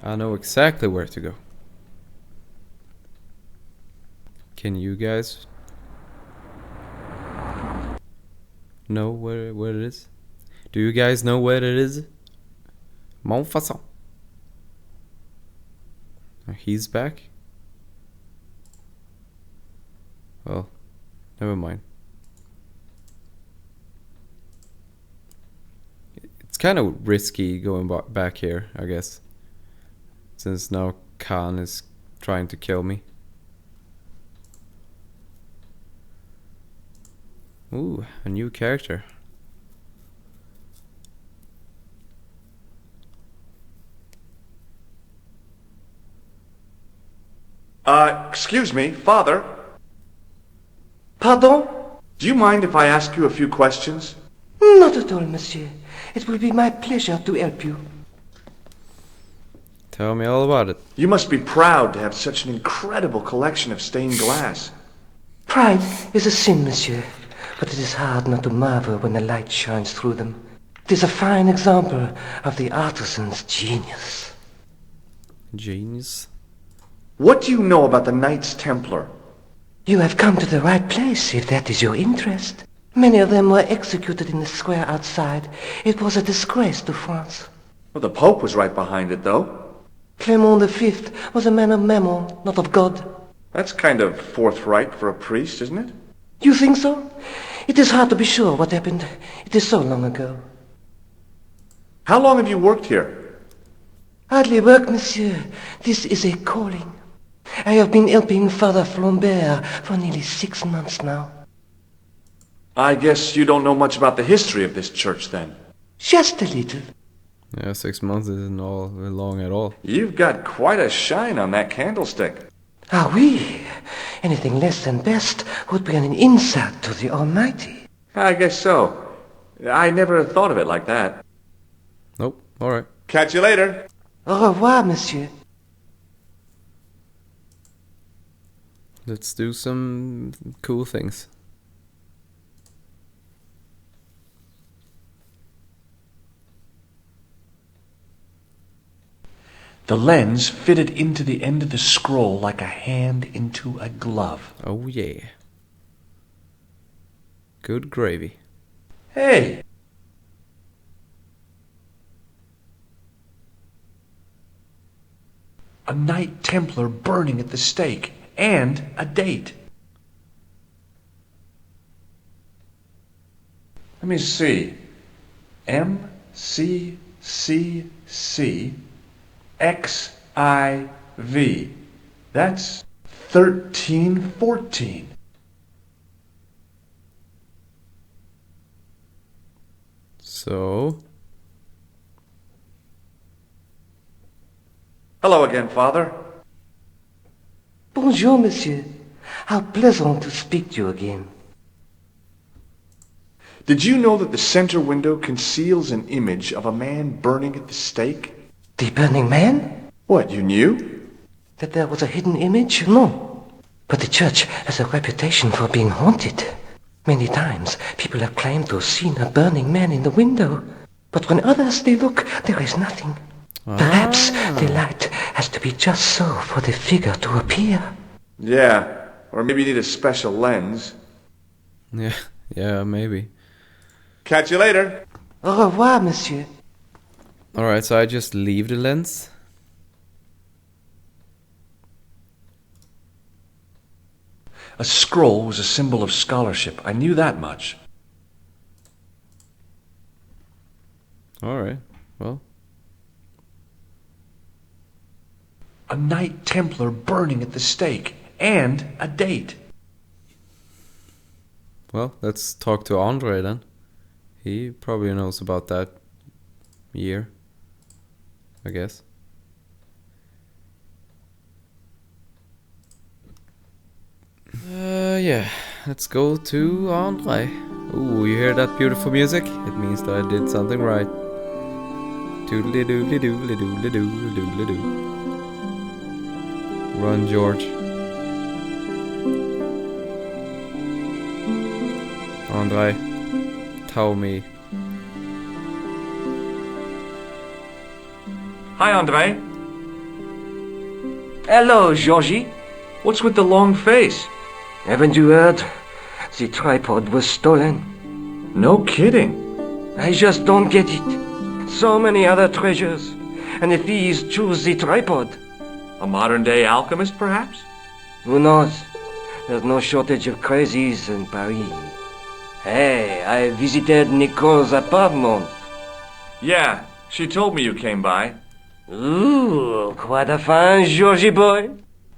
I know exactly where to go. Can you guys know where it is? Do you guys know where it is? Mon façon. He's back? Well, never mind. It's kind of risky going back here, I guess. Since now Khan is trying to kill me. Ooh, a new character. Excuse me, Father. Pardon? Do you mind if I ask you a few questions? Not at all, monsieur. It will be my pleasure to help you. Tell me all about it. You must be proud to have such an incredible collection of stained glass. Pride is a sin, monsieur, but it is hard not to marvel when the light shines through them. It is a fine example of the artisan's genius. Genius? What do you know about the Knights Templar? You have come to the right place, if that is your interest. Many of them were executed in the square outside. It was a disgrace to France. Well, the Pope was right behind it, though. Clement V was a man of mammon, not of God. That's kind of forthright for a priest, isn't it? You think so? It is hard to be sure what happened. It is so long ago. How long have you worked here? Hardly work, monsieur. This is a calling. I have been helping Father Flambert for nearly 6 months now. I guess you don't know much about the history of this church, then. Just a little. Yeah, 6 months isn't all long at all. You've got quite a shine on that candlestick. Ah, oui. Anything less than best would be an insult to the Almighty. I guess so. I never thought of it like that. Nope, alright. Catch you later. Au revoir, monsieur. Let's do some cool things. The lens fitted into the end of the scroll like a hand into a glove. Oh yeah. Good gravy. Hey! A Knight Templar burning at the stake, and a date. Let me see. MCCCXIV. That's 1314. So... Hello again, Father. Bonjour, monsieur. How pleasant to speak to you again. Did you know that the center window conceals an image of a man burning at the stake? The Burning Man? What, you knew? That there was a hidden image? No. But the church has a reputation for being haunted. Many times people have claimed to have seen a burning man in the window. But when others they look, there is nothing. Perhaps the light has to be just so for the figure to appear. Yeah, or maybe you need a special lens. Yeah, maybe. Catch you later. Au revoir, monsieur. Alright, so I just leave the lens. A scroll was a symbol of scholarship. I knew that much. Alright, well. A Knight Templar burning at the stake, and a date. Well, let's talk to Andre then. He probably knows about that year, I guess. Yeah, let's go to Andre. Ooh, you hear that beautiful music? It means that I did something right. Doodly doodly doodly doodly doodly doodly doo. Run, George. Andre, tell me. Hi, Andre. Hello, Georgie. What's with the long face? Haven't you heard? The tripod was stolen. No kidding. I just don't get it. So many other treasures, and the thieves choose the tripod. A modern-day alchemist, perhaps? Who knows? There's no shortage of crazies in Paris. Hey, I visited Nicole's apartment. Yeah, she told me you came by. Ooh, quite a fine Georgie boy.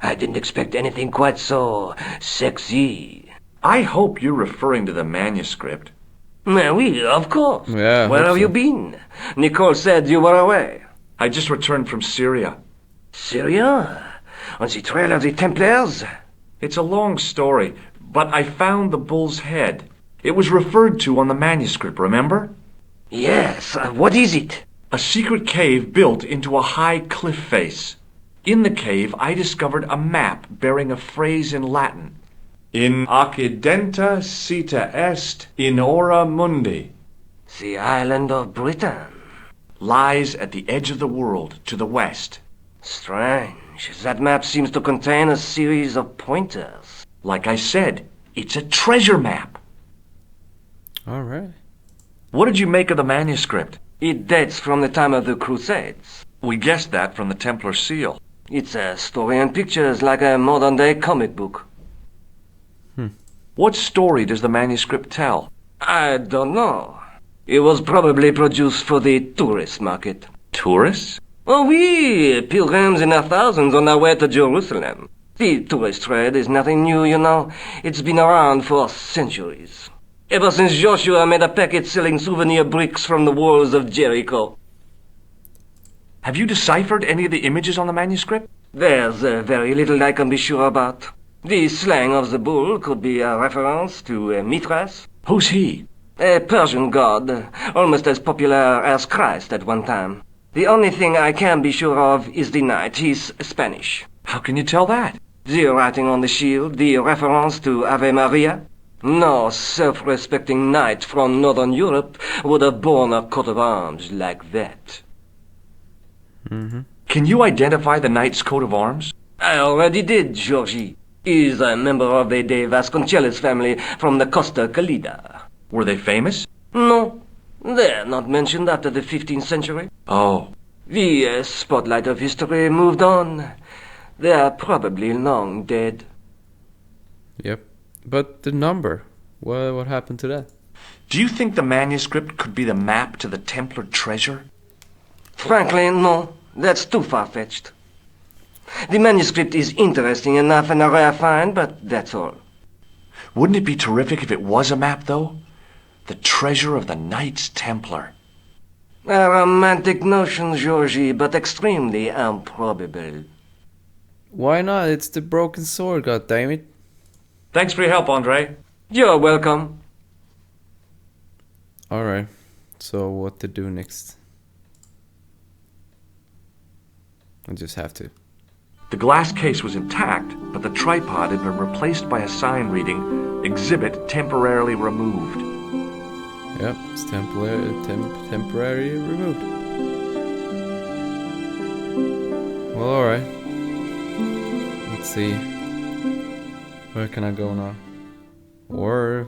I didn't expect anything quite so sexy. I hope you're referring to the manuscript. Oui, of course. Yeah, I Where hope have so. you been? Nicole said you were away. I just returned from Syria. Syria? On the trail of the Templars? It's a long story, but I found the bull's head. It was referred to on the manuscript, remember? Yes, what is it? A secret cave built into a high cliff face. In the cave, I discovered a map bearing a phrase in Latin. In occidenta sita est in ora mundi. The island of Britain. Lies at the edge of the world, to the west. Strange. That map seems to contain a series of pointers. Like I said, it's a treasure map. Alright. What did you make of the manuscript? It dates from the time of the Crusades. We guessed that from the Templar seal. It's a story and pictures like a modern-day comic book. What story does the manuscript tell? I don't know. It was probably produced for the tourist market. Tourists? Oh, oui, pilgrims in their thousands on their way to Jerusalem. The tourist trade is nothing new, you know. It's been around for centuries. Ever since Joshua made a packet selling souvenir bricks from the walls of Jericho. Have you deciphered any of the images on the manuscript? There's very little I can be sure about. The slang of the bull could be a reference to Mithras, Who's he? a Persian god, almost as popular as Christ at one time. The only thing I can be sure of is the knight. He's Spanish. How can you tell that? The writing on the shield, the reference to Ave Maria. No self-respecting knight from Northern Europe would have borne a coat of arms like that. Can you identify the knight's coat of arms? I already did, Georgie. He's a member of the De Vasconcelos family from the Costa Calida. Were they famous? No, they're not mentioned after the 15th century. Oh, The spotlight of history moved on. They're probably long dead. Yep. But the number, what happened to that? do you think the manuscript could be the map to the Templar treasure? Frankly, no. That's too far-fetched. The manuscript is interesting enough and a rare find, but that's all. Wouldn't it be terrific if it was a map, though? The treasure of the Knights Templar. A romantic notion, Georgie, but extremely improbable. Why not? It's the broken sword, goddammit. Thanks for your help, Andre. You're welcome. Alright. So what to do next? I just have to. The glass case was intact, but the tripod had been replaced by a sign reading, Exhibit temporarily removed. Yep, it's temporary removed. Well, alright. Let's see. Where can I go now? Or...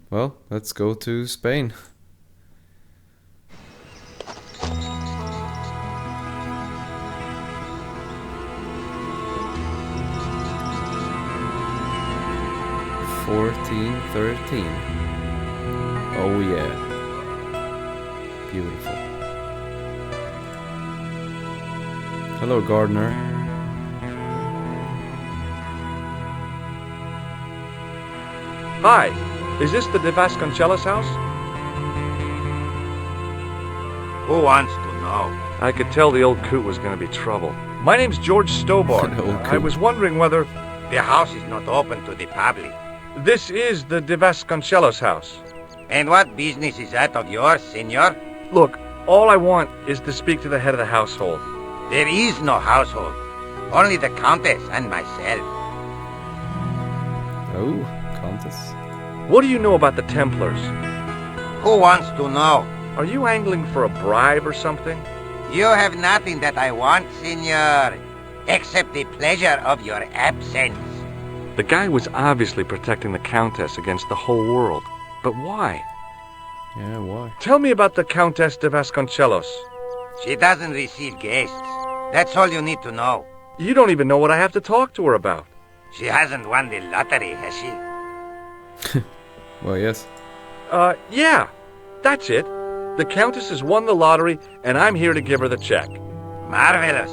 well, let's go to Spain. $14.13. Oh yeah. Beautiful. Hello, gardener. Hi, is this the De Vasconcelos house? Who wants to know? I could tell the old coot was going to be trouble. My name's George Stobart. Old I coot. was wondering whether... The house is not open to the public. This is the De Vasconcelos house. And what business is that of yours, senor? Look, all I want is to speak to the head of the household. There is no household. Only the Countess and myself. Oh, Countess. What do you know about the Templars? Who wants to know? Are you angling for a bribe or something? You have nothing that I want, senor. except the pleasure of your absence. The guy was obviously protecting the Countess against the whole world. But why? Yeah, why? Tell me about the Countess de Vasconcelos. She doesn't receive guests. That's all you need to know. You don't even know what I have to talk to her about. She hasn't won the lottery, has she? Well, yes. Yeah. That's it. The Countess has won the lottery, and I'm here to give her the check. Marvelous.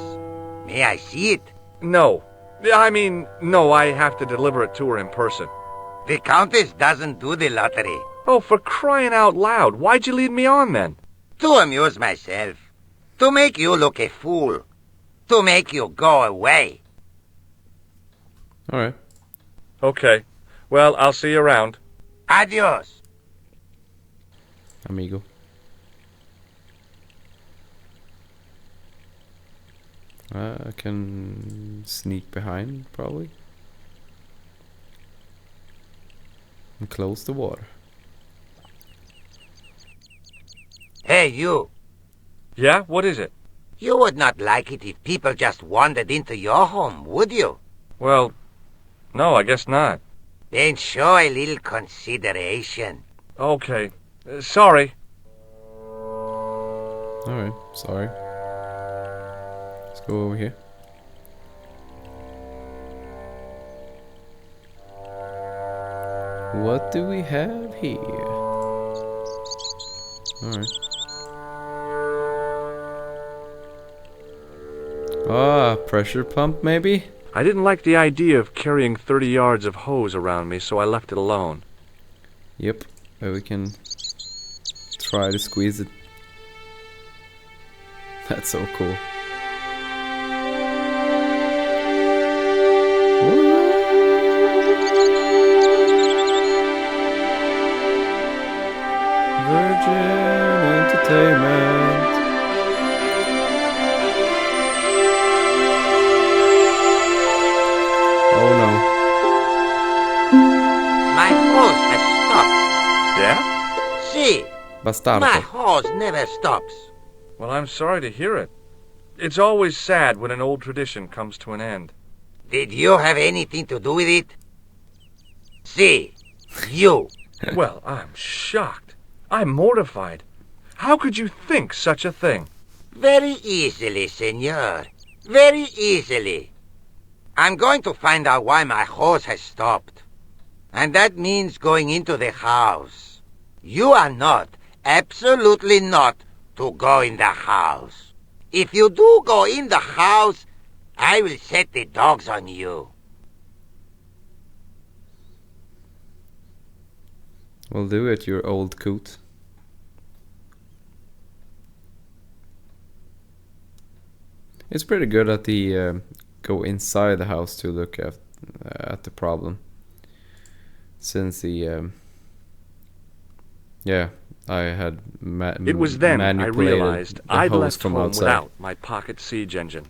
May I see it? No. No, I have to deliver it to her in person. The Countess doesn't do the lottery. Oh, for crying out loud, why'd you lead me on then? To amuse myself. To make you look a fool. To make you go away. Alright. Okay. Well, I'll see you around. Adios. Amigo. I can sneak behind, probably. And close the water. Hey, you. Yeah? What is it? You would not like it if people just wandered into your home, would you? Well, no, I guess not. Then show a little consideration. Okay. Sorry. Alright, sorry. Let's go over here. What do we have here? Alright. Ah, pressure pump maybe? I didn't like the idea of carrying 30 yards of hose around me, so I left it alone. Yep, but we can try to squeeze it. That's so cool. Virgin Entertainment. Oh no. My hose has stopped. Yeah? See, Bastardo. my hose never stops. Well, I'm sorry to hear it. It's always sad when an old tradition comes to an end. Did you have anything to do with it? See, you. Well, I'm shocked. I'm mortified. How could you think such a thing? Very easily, senor. Very easily. I'm going to find out why my hose has stopped. And that means going into the house. You are not, absolutely not, to go in the house. If you do go in the house, I will set the dogs on you. Well, do it, you old coot. It's pretty good at the go inside the house to look at the problem. Since the yeah, I had It was then I manipulated realized the I'd hose left from home outside. without my pocket siege engine.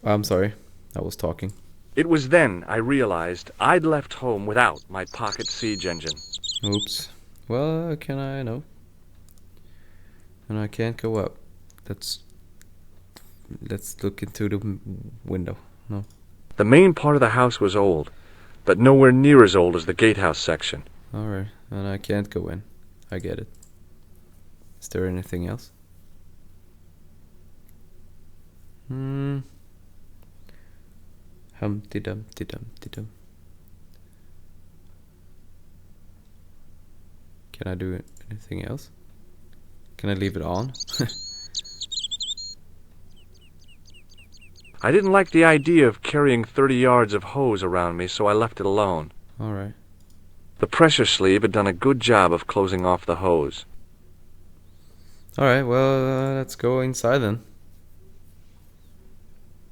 I'm sorry, I was talking. It was then I realized I'd left home without my pocket siege engine. Oops. Well, can I know? And I can't go up. Let's look into the window. No. The main part of the house was old, but nowhere near as old as the gatehouse section. Alright, and I can't go in. I get it. Is there anything else? Humpty Dumpty Dumpty Dum. Can I do anything else? Can I leave it on? I didn't like the idea of carrying 30 yards of hose around me, so I left it alone. Alright. The pressure sleeve had done a good job of closing off the hose. Alright, well, let's go inside then.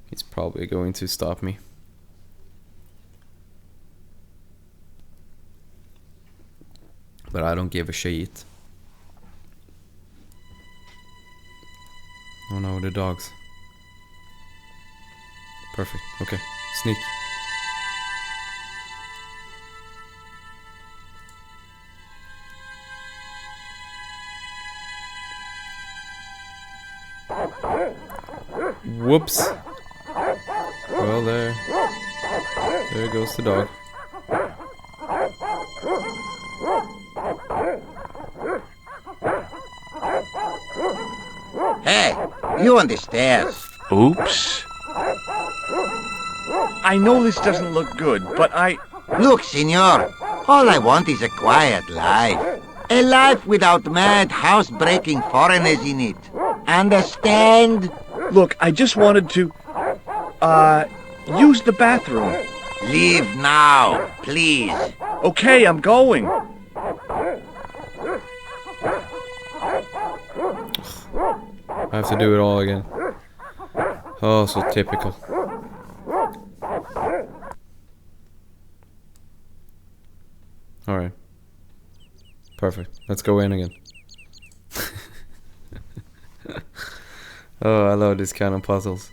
He's probably going to stop me. But I don't give a shit. Oh no, the dogs. Perfect, okay, sneak. Whoops. Well, there goes the dog. Hey, you on the stairs. Oops. I know this doesn't look good, but Look, senor, all I want is a quiet life. A life without mad, house-breaking foreigners in it. Understand? Look, I just wanted to, use the bathroom. Leave now, please. Okay, I'm going. I have to do it all again. Oh, so typical. Alright. Perfect. Let's go in again. Oh, I love these kind of puzzles.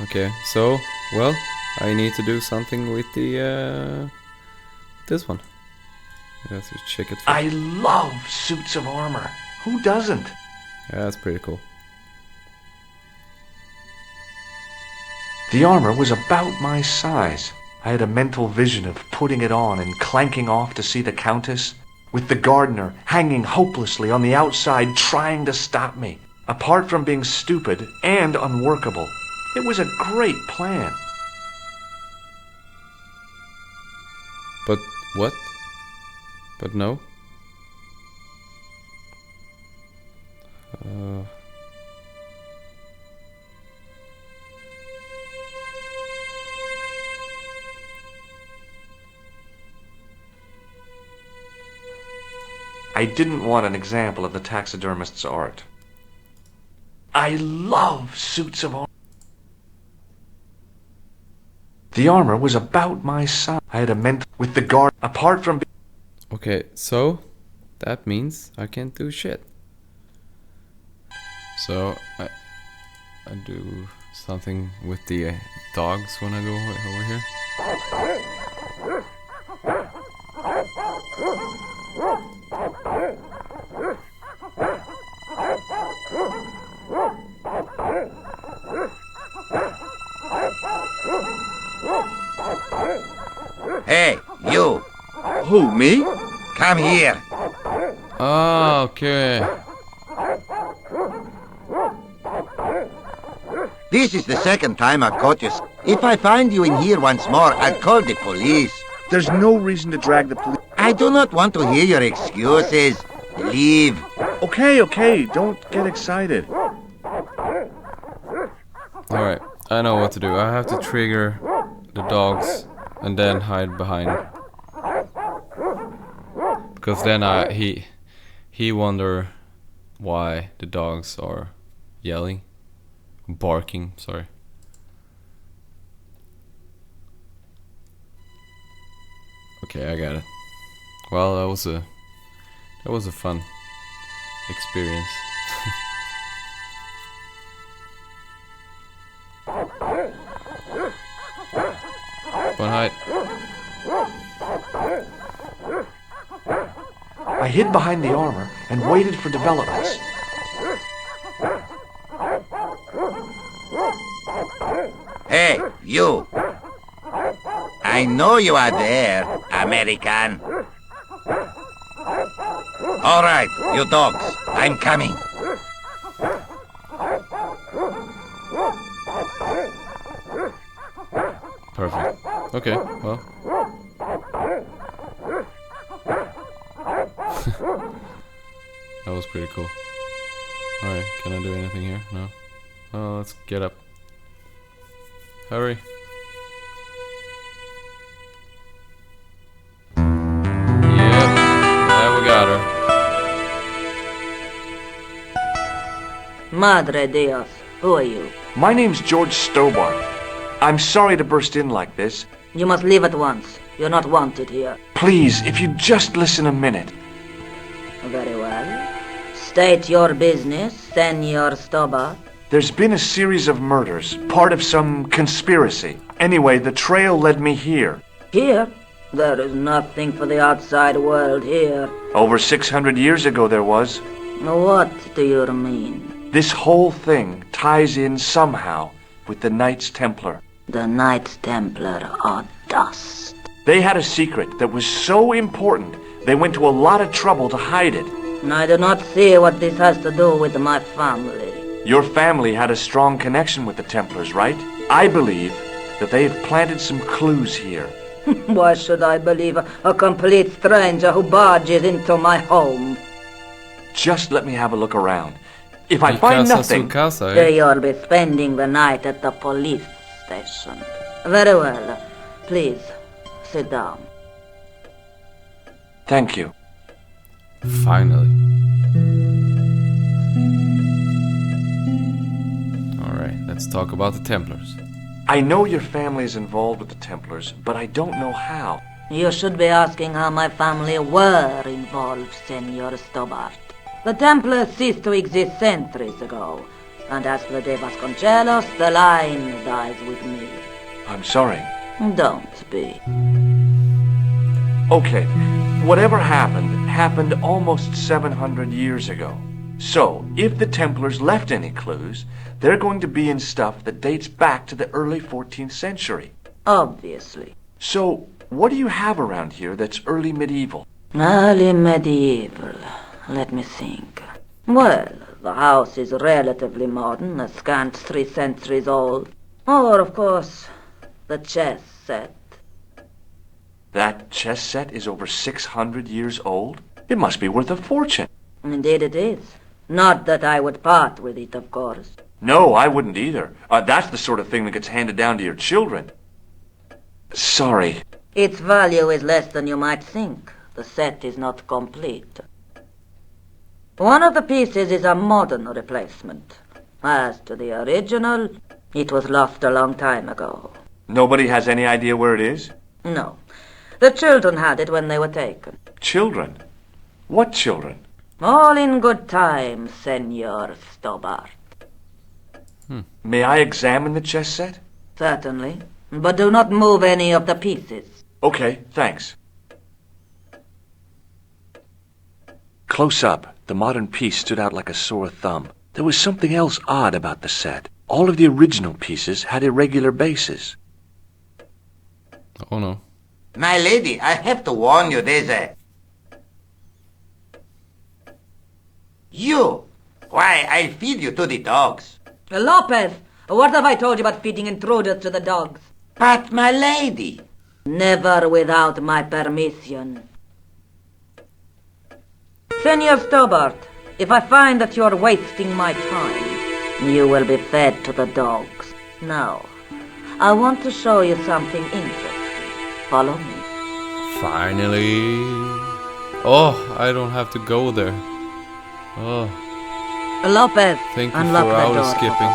Okay, so, well, I need to do something with the, this one. I have to check it first. I love suits of armor. Who doesn't? Yeah, that's pretty cool. The armor was about my size. I had a mental vision of putting it on and clanking off to see the Countess, with the gardener hanging hopelessly on the outside trying to stop me. Apart from being stupid and unworkable, it was a great plan. But what? But no? I didn't want an example of the taxidermist's art. I love suits of armor. The armor was about my size. I had a mental with the guard apart from. Okay, so that means I can't do shit. So I do something with the dogs when I go over here. Hey, you. Who, me? Come here. Ah, okay. This is the second time I've caught you. If I find you in here once more, I'll call the police. There's no reason to drag the police. I do not want to hear your excuses. Leave. Okay, don't get excited. Alright, I know what to do. I have to trigger the dogs and then hide behind. Because then he wonder why the dogs are yelling. Barking, sorry. Okay, I got it. Well, that was a fun experience. One hide. I hid behind the armor and waited for developments. Hey, you. I know you are there, American. All right, you dogs, I'm coming. Perfect. Okay, well. That was pretty cool. Alright, can I do anything here? No? Oh, let's get up. Hurry. Yep, there we got her. Madre Dios, who are you? My name's George Stobart. I'm sorry to burst in like this. You must leave at once. You're not wanted here. Please, if you'd just listen a minute. Very well. State your business, Senor Stobart. There's been a series of murders, part of some conspiracy. Anyway, the trail led me here. Here? There is nothing for the outside world here. Over 600 years ago there was. What do you mean? This whole thing ties in somehow with the Knights Templar. The Knights Templar are dust. They had a secret that was so important, they went to a lot of trouble to hide it. I do not see what this has to do with my family. Your family had a strong connection with the Templars, right? I believe that they have planted some clues here. Why should I believe a complete stranger who barges into my home? Just let me have a look around. If I find nothing... You'll be spending the night at the police station. Very well. Please, sit down. Thank you. Finally. Alright, let's talk about the Templars. I know your family is involved with the Templars, but I don't know how. You should be asking how my family were involved, Senor Stobart. The Templars ceased to exist centuries ago, and as for the Vasconcelos, the line dies with me. I'm sorry. Don't be. Okay, whatever happened almost 700 years ago. So, if the Templars left any clues, they're going to be in stuff that dates back to the early 14th century. Obviously. So, what do you have around here that's early medieval? Early medieval. Let me think. Well, the house is relatively modern, a scant 3 centuries old. Or, of course, the chess set. That chess set is over 600 years old? It must be worth a fortune. Indeed it is. Not that I would part with it, of course. No, I wouldn't either. That's the sort of thing that gets handed down to your children. Sorry. Its value is less than you might think. The set is not complete. One of the pieces is a modern replacement. As to the original, it was lost a long time ago. Nobody has any idea where it is? No. The children had it when they were taken. Children? What children? All in good time, Senor Stobart. May I examine the chess set? Certainly. But do not move any of the pieces. Okay, thanks. Close up, the modern piece stood out like a sore thumb. There was something else odd about the set. All of the original pieces had irregular bases. Oh no. My lady, I have to warn you, there's a... You! Why, I'll feed you to the dogs. Lopez, what have I told you about feeding intruders to the dogs? But, my lady... Never without my permission. Senor Stobart, if I find that you're wasting my time, you will be fed to the dogs. Now, I want to show you something interesting. Follow me. Finally. Oh, I don't have to go there. Oh, Lopez, thank you unlock for the auto door. skipping.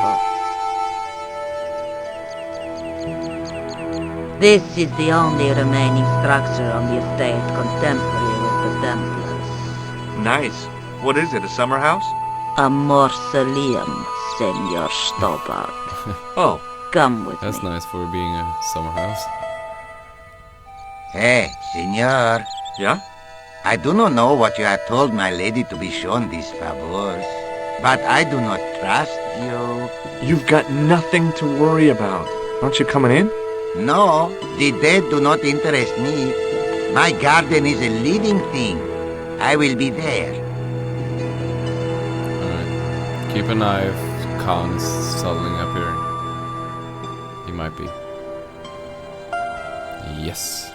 This is the only remaining structure on the estate contemporary with the Templars. Nice. What is it, a summer house? A mausoleum, Senor Stobart. Oh, Come with That's me. nice for being a summer house. Hey, senor. yeah? I do not know what you have told my lady to be shown these favors, but I do not trust you. You've got nothing to worry about. Aren't you coming in? No, the dead do not interest me. My garden is a living thing. I will be there. Alright. Keep an eye if Khan is suddenly appearing. He might be. Yes.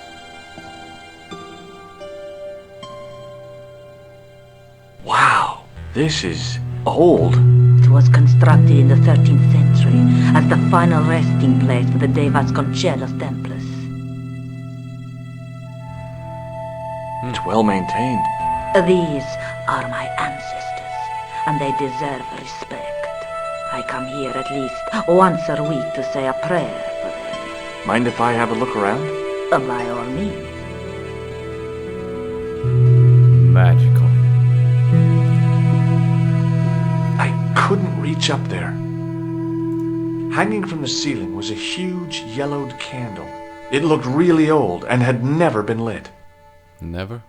Wow, this is old. It was constructed in the 13th century as the final resting place for the De Vasconcelos Templars. It's well maintained. These are my ancestors, and they deserve respect. I come here at least once a week to say a prayer for them. Mind if I have a look around? By all means. Magical. I couldn't reach up there. Hanging from the ceiling was a huge yellowed candle. It looked really old and had never been lit. Never?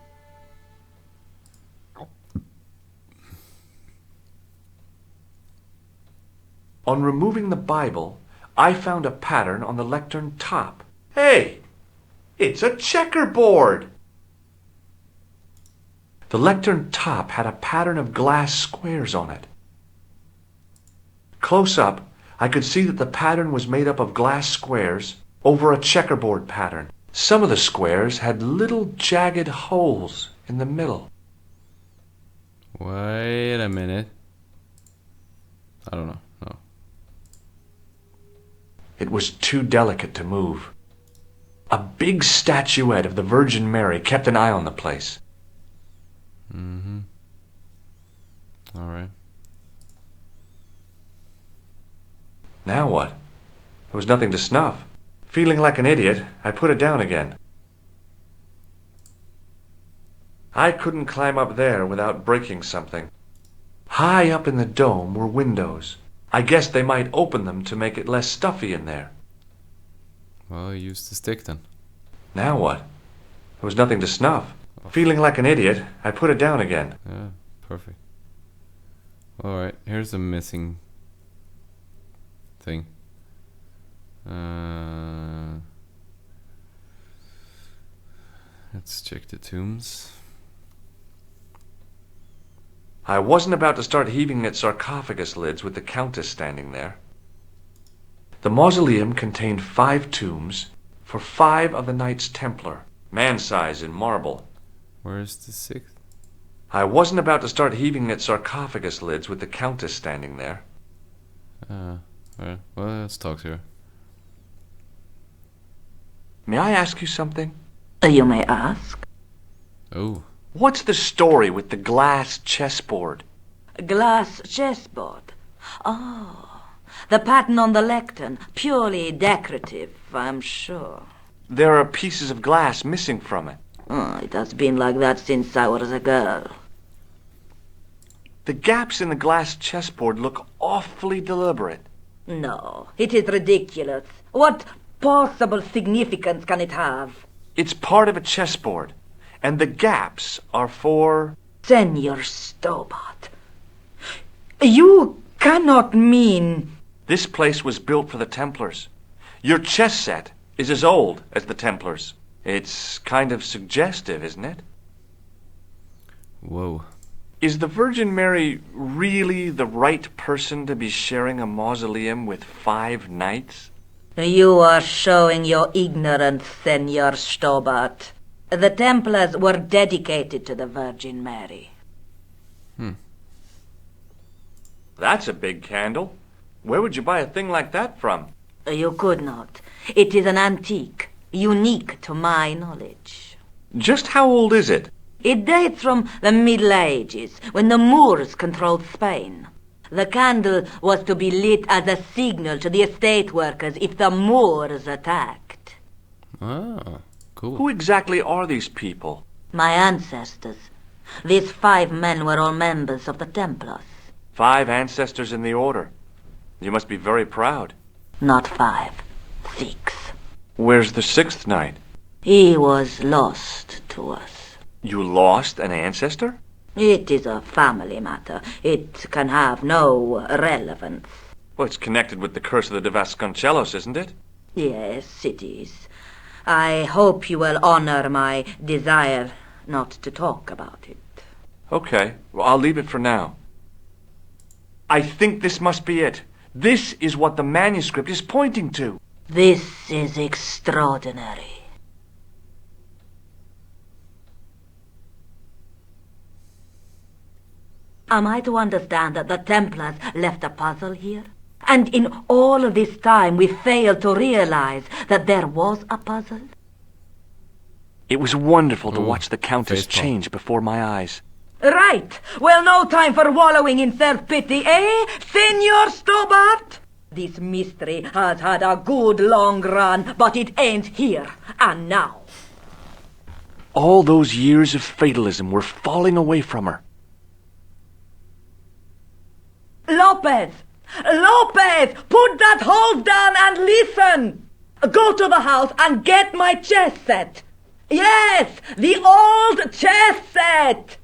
On removing the Bible, I found a pattern on the lectern top. Hey! It's a checkerboard! The lectern top had a pattern of glass squares on it. Close up, I could see that the pattern was made up of glass squares over a checkerboard pattern. Some of the squares had little jagged holes in the middle. Wait a minute. I don't know. No. It was too delicate to move. A big statuette of the Virgin Mary kept an eye on the place. Mm-hmm. All right. Now what? There was nothing to snuff. Feeling like an idiot, I put it down again. I couldn't climb up there without breaking something. High up in the dome were windows. I guessed they might open them to make it less stuffy in there. Well, use the stick then. Now what? There was nothing to snuff. Feeling like an idiot, I put it down again. Yeah, perfect. All right, here's a missing thing. Let's check the tombs. I wasn't about to start heaving at sarcophagus lids with the Countess standing there. The mausoleum contained 5 tombs for 5 of the Knights Templar, man-size in marble. Where's the 6th? I wasn't about to start heaving at sarcophagus lids with the Countess standing there. Well, let's talk to her. May I ask you something? You may ask. Oh, What's the story with the glass chessboard? Glass chessboard. Oh, the pattern on the lectern. Purely decorative, I'm sure. There are pieces of glass missing from it. Oh, it has been like that since I was a girl. The gaps in the glass chessboard look awfully deliberate. No, it is ridiculous. What possible significance can it have? It's part of a chessboard, and the gaps are for... Senor Stobart, you cannot mean... This place was built for the Templars. Your chess set is as old as the Templars. It's kind of suggestive, isn't it? whoa. Is the Virgin Mary really the right person to be sharing a mausoleum with 5 knights? You are showing your ignorance, Senor Stobart. The Templars were dedicated to the Virgin Mary. That's a big candle. Where would you buy a thing like that from? You could not. It is an antique, unique to my knowledge. Just how old is it? It dates from the Middle Ages, when the Moors controlled Spain. The candle was to be lit as a signal to the estate workers if the Moors attacked. Ah, cool. Who exactly are these people? My ancestors. These 5 men were all members of the Templars. 5 ancestors in the order. You must be very proud. Not 5, 6. Where's the 6th knight? He was lost to us. You lost an ancestor? It is a family matter. It can have no relevance. Well, it's connected with the curse of the de Vasconcelos, isn't it? Yes, it is. I hope you will honor my desire not to talk about it. Okay, well, I'll leave it for now. I think this must be it. This is what the manuscript is pointing to. This is extraordinary. Am I to understand that the Templars left a puzzle here? And in all of this time we failed to realize that there was a puzzle? It was wonderful to Ooh, watch the Countess faithful. change before my eyes. Right. Well, no time for wallowing in self-pity, eh, Senor Stobart? This mystery has had a good long run, but it ends here and now. All those years of fatalism were falling away from her. Lopez! Lopez! Put that hose down and listen! Go to the house and get my chess set. Yes, the old chess set!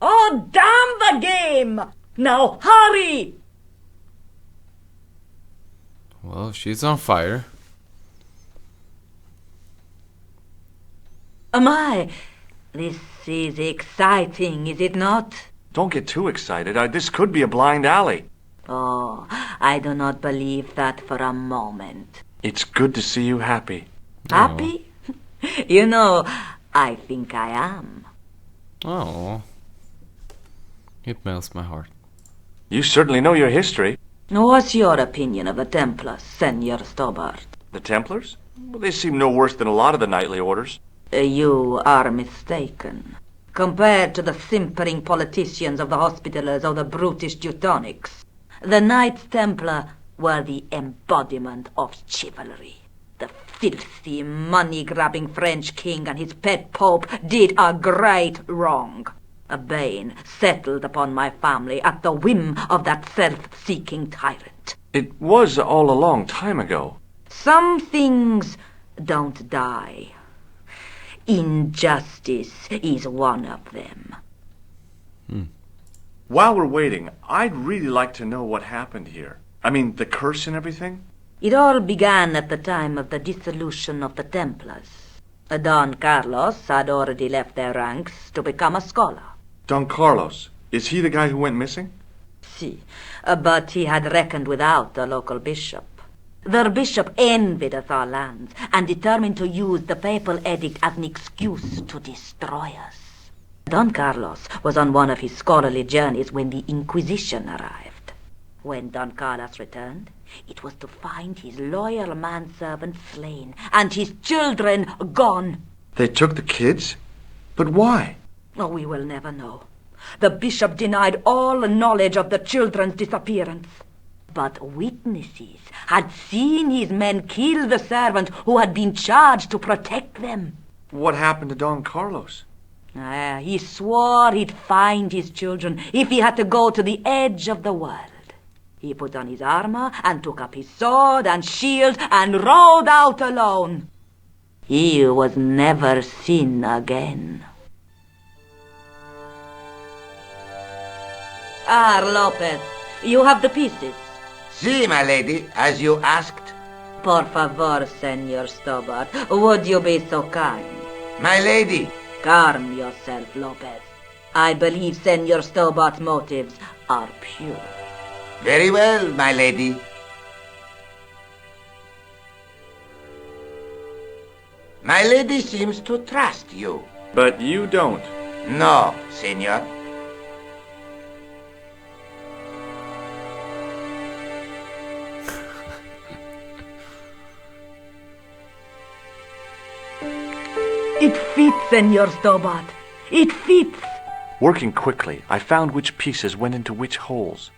Oh, damn the game! Now hurry! Well, she's on fire. My, this is exciting, is it not? Don't get too excited. This could be a blind alley. Oh, I do not believe that for a moment. It's good to see you happy. Happy? You know, I think I am. Oh. It melts my heart. You certainly know your history. What's your opinion of the Templars, Senor Stobart? The Templars? Well, they seem no worse than a lot of the knightly orders. You are mistaken. Compared to the simpering politicians of the Hospitallers or the brutish Teutonics, the Knights Templar were the embodiment of chivalry. The filthy, money-grabbing French king and his pet pope did a great wrong. A bane settled upon my family at the whim of that self-seeking tyrant. It was all a long time ago. Some things don't die. Injustice is one of them. While we're waiting, I'd really like to know what happened here. I mean, the curse and everything? It all began at the time of the dissolution of the Templars. Don Carlos had already left their ranks to become a scholar. Don Carlos, is he the guy who went missing? Si, but he had reckoned without the local bishop. Their bishop envied us our lands and determined to use the papal edict as an excuse to destroy us. Don Carlos was on one of his scholarly journeys when the Inquisition arrived. When Don Carlos returned, it was to find his loyal manservant slain and his children gone. They took the kids? But why? Oh, we will never know. The bishop denied all knowledge of the children's disappearance. But witnesses had seen his men kill the servant who had been charged to protect them. What happened to Don Carlos? He swore he'd find his children if he had to go to the edge of the world. He put on his armor and took up his sword and shield and rode out alone. He was never seen again. Lopez, you have the pieces. Si, my lady, as you asked. Por favor, Senor Stobart, would you be so kind? My lady. Calm yourself, Lopez. I believe Senor Stobart's motives are pure. Very well, my lady. My lady seems to trust you. But you don't. No, senor. It fits, Senor Stobart. It fits. Working quickly, I found which pieces went into which holes.